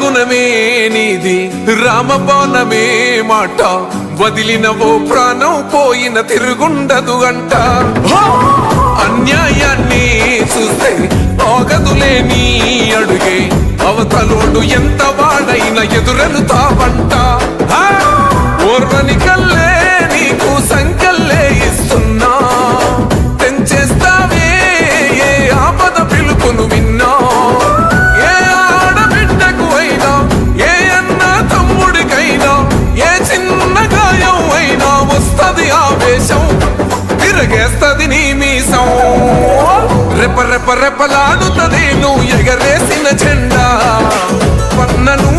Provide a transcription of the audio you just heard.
గుణమే నీది రామబాణమే మాట వదిలినవో ప్రాణం పోయిన తిరుగుండదు అంట అన్యాయాన్ని చూస్తే ఆగదులే నీ అడుగే అవతలోడు ఎంత వాడైనా ఎదురెలుతావంట ఓర్వని కల్లే నీకు సంకల్లే ఇస్తున్నా తెంచేస్తావే ఏ ఆపద పిలుపును విన్నా ఏ ఆడబిడ్డకు అయినా ఏ అన్న తమ్ముడికైనా ఏ చిన్న గాయం అయినా వస్తది ఆవేశం తిరగేస్తది నీ మీసం రెపరెపరెపలాడుతది నువ్వు ఎగరేసిన జెండా పన్నను